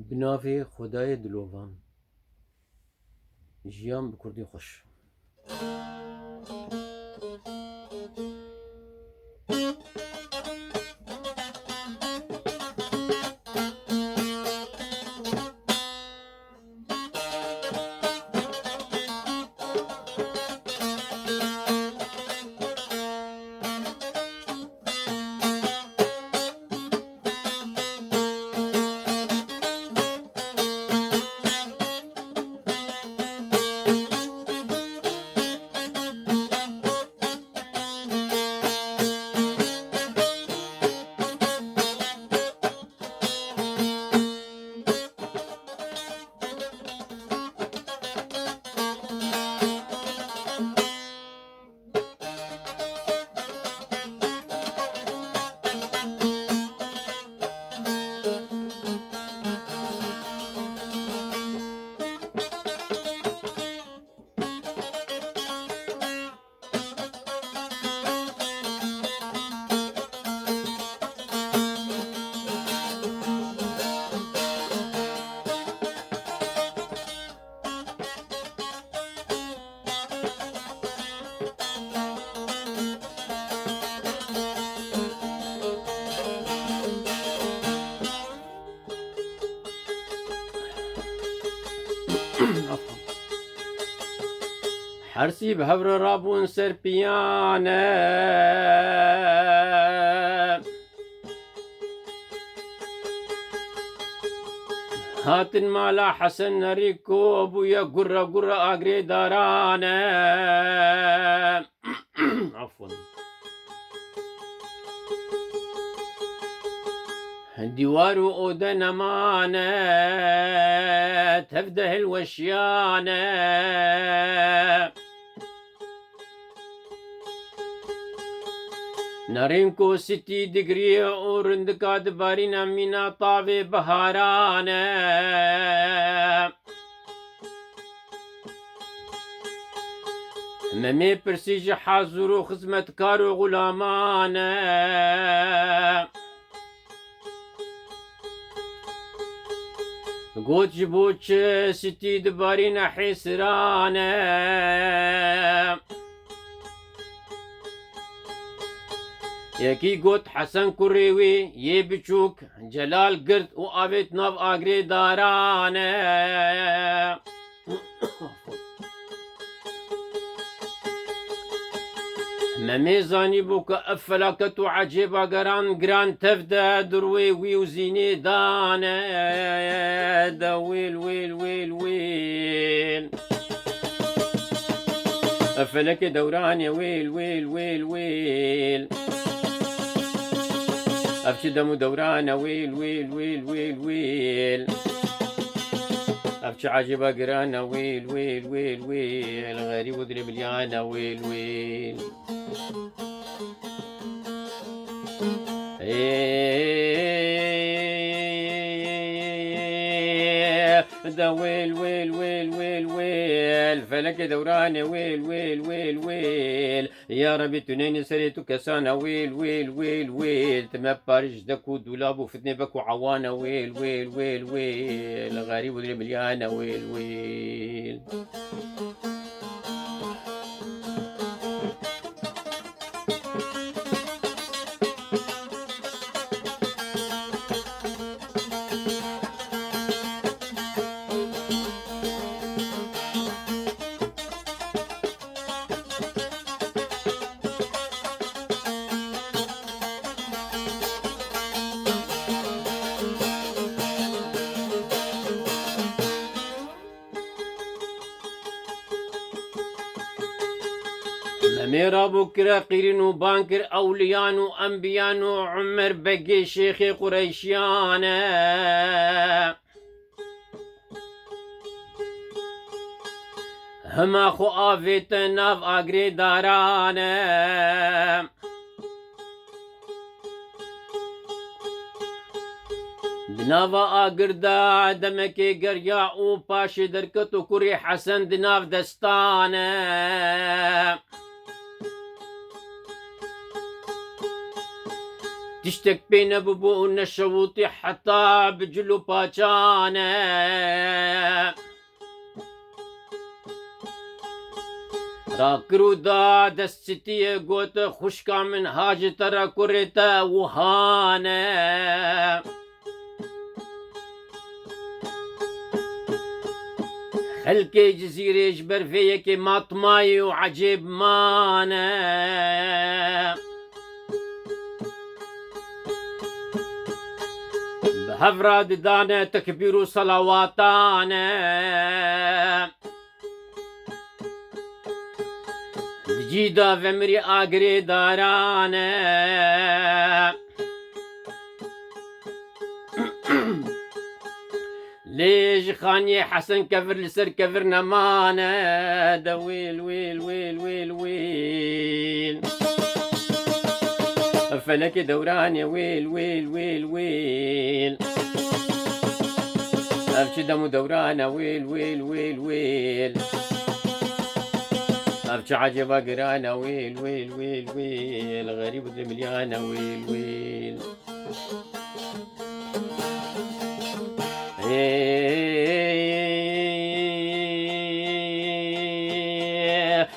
بنافê Xwedayê Dilovan jiyan bi Kurdî xweş. حرسي بهبر رابون سربيانة هاتن مالا حسن نريكو بويا قرة قرة آقري دارانة عفوا ديوارو أودا نمانة تفده الوشيانة نارينكو 60 دقري ورندكا دبارينا مينا طاوي بهارانة ممي برسيج حاضرو خدمتكارو غلامانة قوت جبوتش 60 دبارينا حسرانة يكي قوت حسن كريوي يبچوك جلال قرد وآبت ناف آقري دارانة مميزاني بوك أفلاكت وعجيبا قران تفدا دروي ويوزيني دانا دويل ويل ويل ويل أفلك دوران يا ويل ويل ويل ويل أفشي دمو دوران ويل ويل ويل ويل ويل أفشي عجيبا قران ويل ويل ويل ويل غريب وضرب اليانا ويل ويل دا ويل ويل ويل ويل ويل فلك دوران ويل ويل ويل ويل يا ربي تنين سريتو كسانا ويل ويل ويل ويل تما بارج دكو دولابو فتني بكو عوانا ويل ويل ويل ويل غريب ودري مليانا ويل ويل ميرا بكرة قيرين وبانكر أوليان وأنبيان وعمر بقي شيخي قريشيان هما خو آفيت ناف آقري داران بنافا آقردا دمكي قريا و باشي دركتو كوري حسن دناف دستان تشتك بين ببو النشوطي حتى بجلو باچانه راكرو دا دستي قوت خشكا من هاج ترى كرتا وهانه خلكي جزيرة جبر فيك ماطماي وعجيب مانا بهفراد دانا تكبير صلواتانا جيدا فمري آقري دارانا ليش خاني حسن كفر لسر كفر نمانا دويل ويل ويل ويل ويل فلك دوران يا ويل ويل ويل ويل أبشي دمو دوران ويل ويل ويل ويل أبشي عجبا قرانا ويل ويل ويل ويل غريب المليانة ويل ويل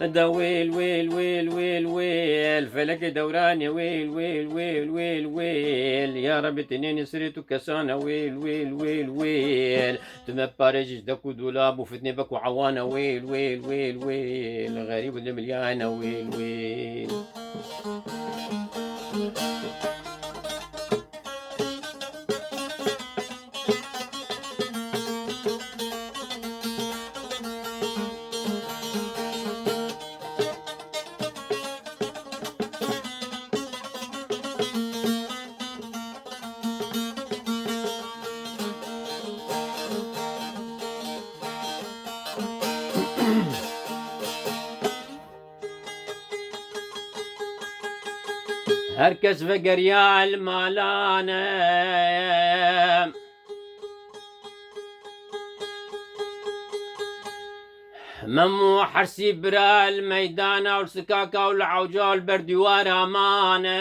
دا ويل ويل ويل ويل ويل فلك دوراني ويل ويل ويل ويل ويل يا رب تنين سريتو كسانة ويل ويل ويل ويل تمبارج دكو دولاب وفتني بكو عوانة ويل ويل ويل ويل غريب المليانة ويل ويل هركز فقريا المالانا ممو حرسي برا الميدان والسكاكا والعوجا والبردوار امانه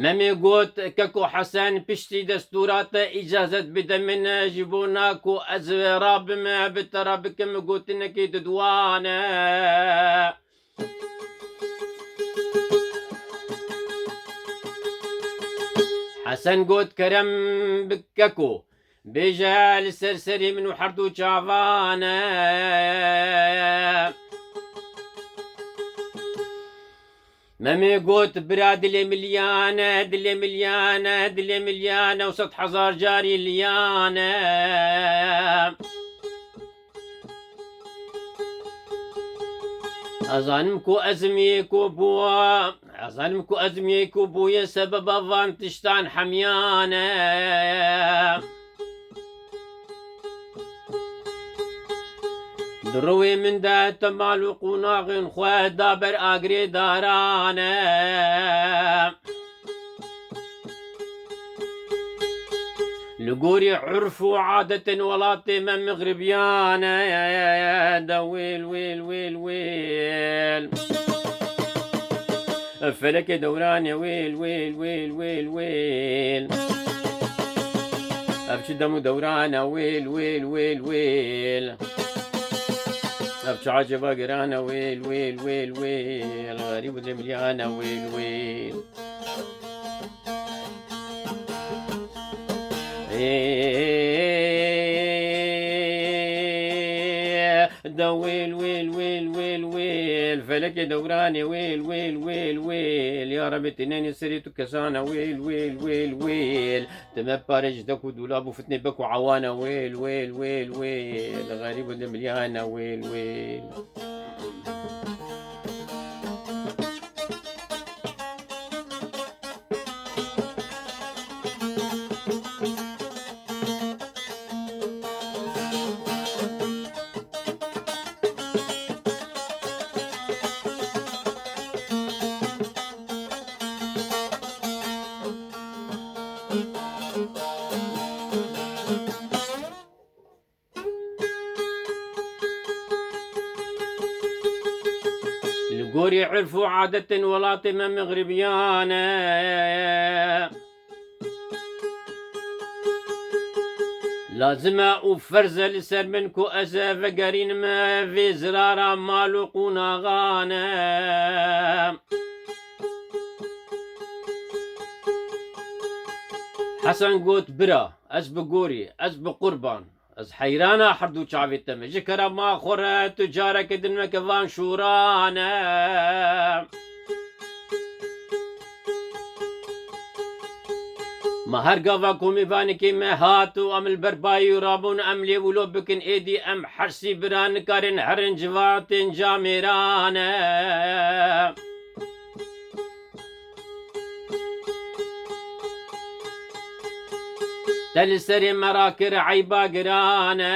ممي قوت ككو حسن بشتي دستورات إجازة بدا من جيبوناكو أزراب ما بترابكم قوت إنكي تدوانا حسن قوت كرم بككو بيجا السرسري من حردو شافانا مامي قوت برا دلي مليانة دلي مليانة دلي مليانة وسط حزار جاري ليانة أظنمكو أزميكو بوا أظنمكو أزميكو بويا سبب أظن تشتان حميانة دروي من دا تمال وقناغ خواه دابر آقري دارانا لقوري عرف وعادة ولاتي من مغربيانا يا دا ويل ويل ويل ويل فلك دوران يا ويل ويل ويل ويل ويل أبشي دمو دورانا ويل ويل ويل ويل أبشي عجبا قرانا ويل ويل ويل ويل غريب مليانة ويل ويل دا ويل ويل ويل ويل ويل فلك دوراني ويل ويل ويل ويل يا رب تنين سريتو كسانة ويل ويل ويل ويل تمبارج دكو دولاب وفتني بكو عوانة ويل ويل ويل ويل غريب مليانة ويل ويل قوري عرفوا عادة ولاطمة مغربيانة لازمة وفرزة لسر منكو أسا فقرين ما في زرارة مالو قونا غانا حسن قوت برا أز بقوري أز بقربان أز حيرانا حردو شعبي التم جكرا ما خورا تجارة كدن مكفان شورانا ما هرقافا كومي بانكي ما هاتو أم البرباي رابون أم لي ولو بكن إيدي أم حرسي بران كارن هرن جواتن جاميرانا تلسري مراكر عيبا قرانا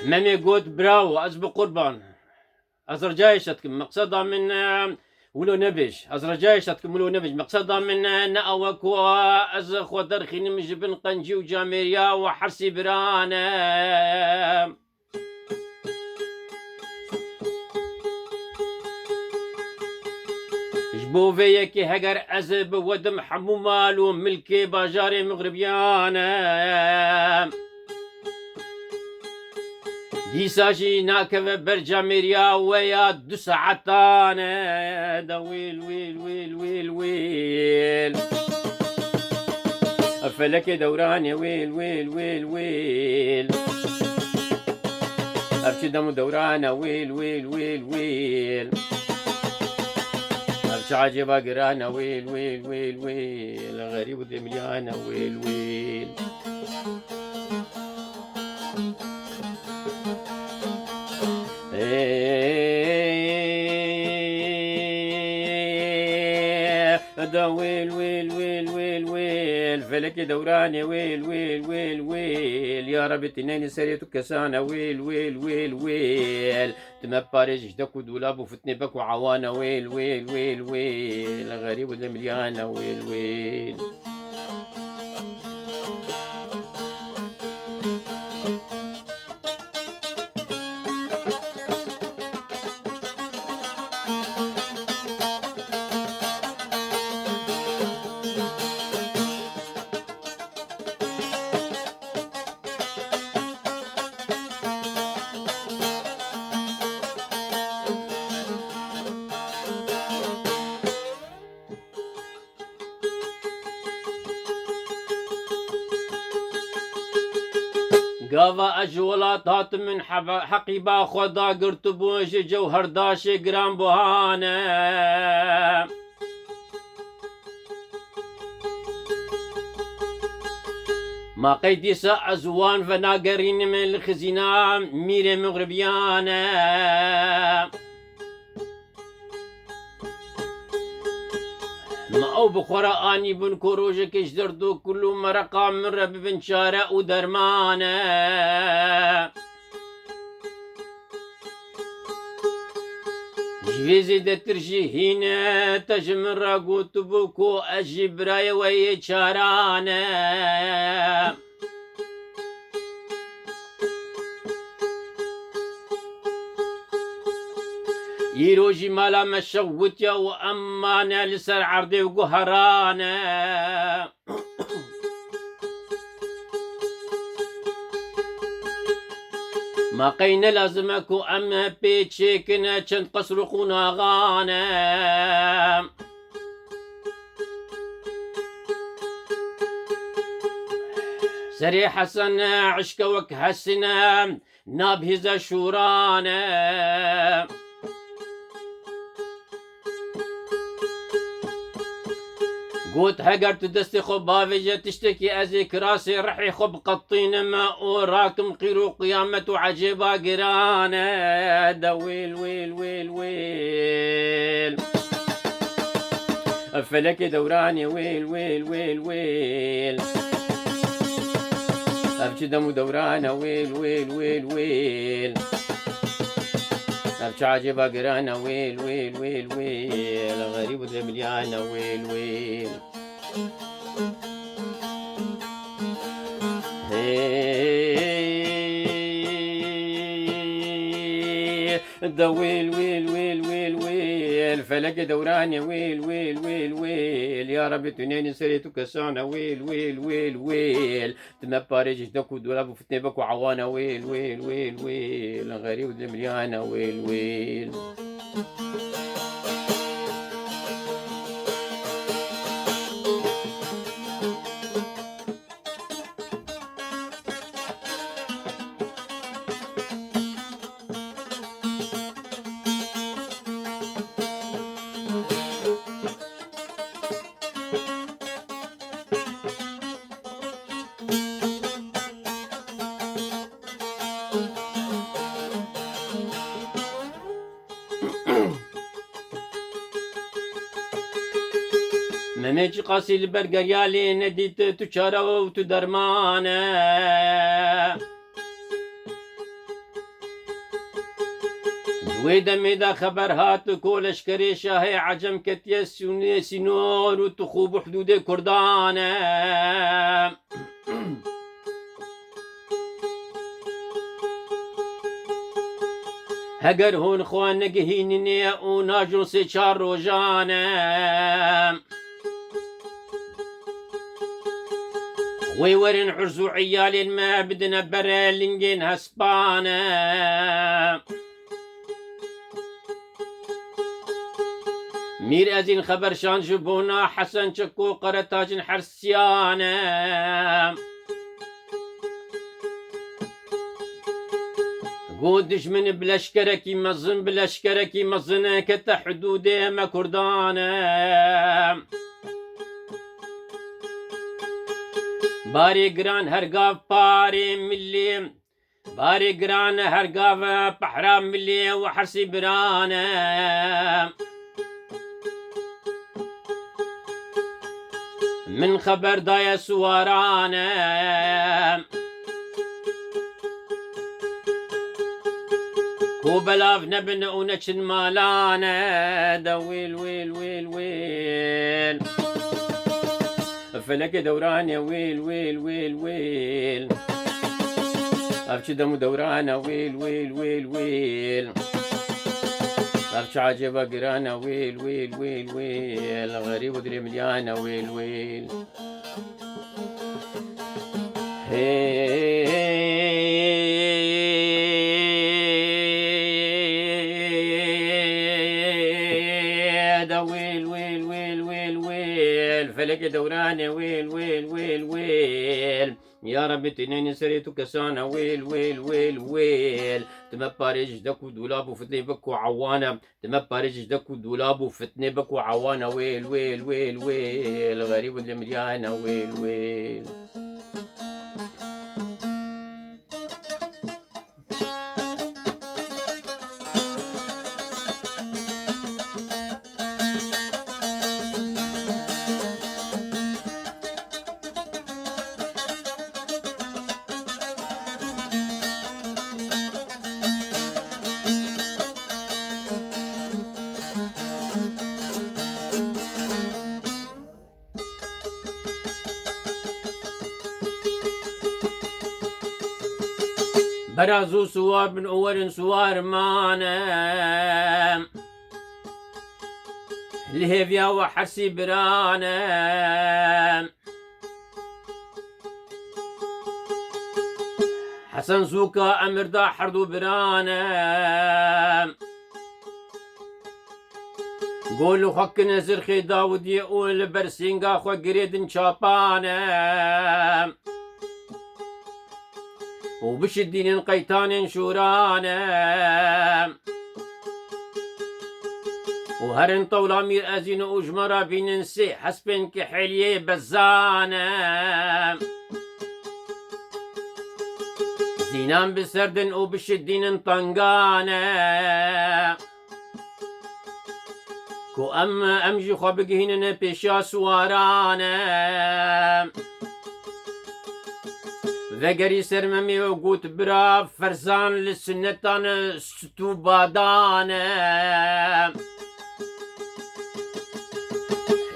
مامي قوت براو أزب قربان أزرجايشتكم مقصدا من ولو نبش أزرجايشتكم ولو نبش مقصدا من نأوك وأز خودر خيني مجبن قنجي وجاميريا وحرسي برانا جبوفيكي هجر أزب ودم حمو مالو ملكي باجاري مغربيانا ديساجي ناكف برجاميريا ويا دو ساعتانا دا ويل ويل ويل ويل ويل أفلك دوراني ويل ويل ويل ويل أبشي دمو دورانا ويل ويل ويل ويل أبشي عجبا قرانا ويل ويل ويل ويل غريب دمليانا ويل ويل دا ويل ويل ويل ويل ويل فلك دوراني ويل ويل ويل ويل يا رب تنين سريتو كسانا ويل ويل ويل ويل تما باريج جدك ودولاب وفتني بك وعوانا ويل ويل ويل ويل غريب المليانة ويل ويل قاضى أجولات هات من حقيبا خدا قرطبوش جوهر داشي قرام بوهانا ما قيدي سا أزوان فناقرين من الخزينة ميري مغربيانا ما أو بخورا آني بن كروجك اجدردو كل مرقا من رب بن شارع ودرمانا جويزي دترجي هنا تجمر راقوت بوكو أجيب راي وي شارانا يروجي مالا مشوتيا وأمانا لسر عرضي وقهرانا ما قينا لازمكو أما بيتشيكنا چند قصرقونا غانا سري حسن عشك وك حسنا نابهز شورانا قوت هقرت دستي خب بافجة تشتكي أزيك راسي رحي خب قطين ما وراكم قيرو قيامة عجيبة قرانا دا ويل ويل ويل ويل فلك دوراني ويل ويل ويل ويل أبشي دمو دورانا ويل ويل ويل ويل أبشي عجيبة قرانا ويل ويل ويل ويل غريب ذمليانا ويل ويل دا ويل ويل ويل ويل ويل فلك دوراني ويل ويل ويل ويل يا ربي تنيني سريتك سانا ويل ويل ويل ويل تما باريج داكو دولاب وفتني باكو عوانا ويل ويل ويل ويل غريب مليانة ويل ويل مميج قاسي البرقريالي نديت تشارة وتدرمانة دويدا ميدا خبر هات كل اشكري شاهي عجم كتيس سنور وتخوب حدود كردانة هجر هون خوان نجهيني وناجر سيشار روجانا ويورن عرزو عيالي ما بدنا برا لنجين هسبانا مير أزين خبر شان جبونا حسن شكو قرطاجن حرسيانا قودش من بلشكركي مزن بلشكركي مزن كتا حدودي ما كردانا باري جران هرقاف باري ملي باري جران هرقاف بحرام ملي وحرسي برانا من خبر دايا سوارانا وبلاف نبن ونشن مالانا دا ويل ويل ويل ويل فلك دوران يا ويل ويل ويل ويل أبشي دمو دوران ويل ويل ويل ويل أبشي عجبة قرانا ويل ويل ويل ويل غريب ودري مليانة ويل ويل دا ويل ويل ويل ويل ويل فلك دوراني ويل ويل ويل ويل يا ربي تنيني سريتك سانا ويل ويل ويل ويل تما باريج داكو دولاب وفتني بكو عوانا تما باريج داكو دولاب وفتني بكو عوانا ويل ويل ويل ويل غريب المليانة ويل ويل برازو سوار من أول سوار مانا الهيفيا وحرسي برانا حسن سوكا أمر دا حردو برانا قولوا خك نزر خي داود يقول برسينغا خو قريد شابانا وبش الدين قيتان شورانا وهرن طولا مير أزين وجمرة بننسي حسبن كحلية بزانا زينان بسردن وبش الدين طنقانا كو أمجي خبقهن بيشا سوارانا ذقري سرممي وقوت برا فرزان للسنتان ستوبادانا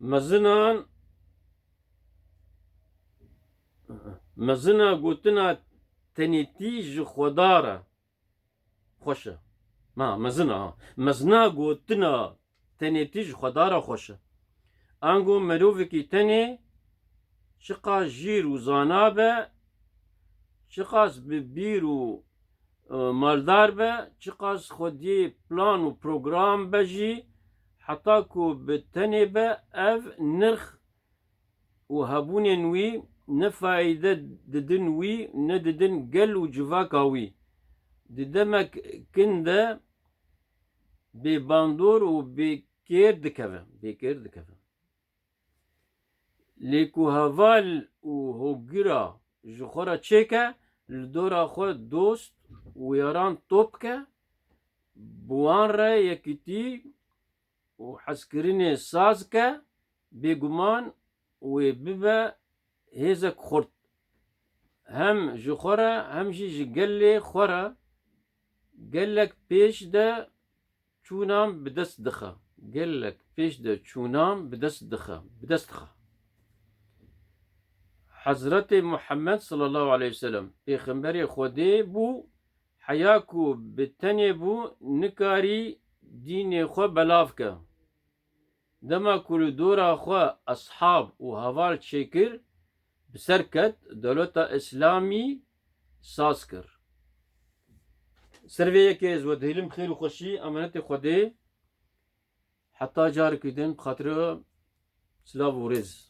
مزنا گوتنا تنیتی ji xwedara xweş e. Mezina gotina tenêtî ji xwedara xweş e. Ango mirovekî tenê çi qas jîr û zana be, çi qas bi bîr û maldar be, çi qas xwediyê plan û program be jî, heta ku bi tenê be, ev nirx û hebûnên wî ne faîde didin wî, ne didin gel û civaka wî. Di demek kin de bêbandor û bêkêr dikeve. Lê ku heval û hogîra ji xwe re çêke, li dora xwe dost û yaran top bike, bi wan re yekîtî û hezkirinê saz bike, bêguman wê bibe hêzek xurt, hem ji xwe re hem jî ji gelê xwe re gelek pêş de çûnan bi dest dixe. Hezretê Muhammed sallallahu aleyhi ve sellem pêxemberê Xwedê bû, heya ku bi tenê bû nikarî dînê xwe belav ke. Dema ku li dora xwe eshab û heval çêkir, bi ser ket, dewleta İslamî saz kir. Ser vê yekê ez vedihîlim xêr û xweşî, emanetê Xwedê, heta carekî din bi xatirê silav û rêz.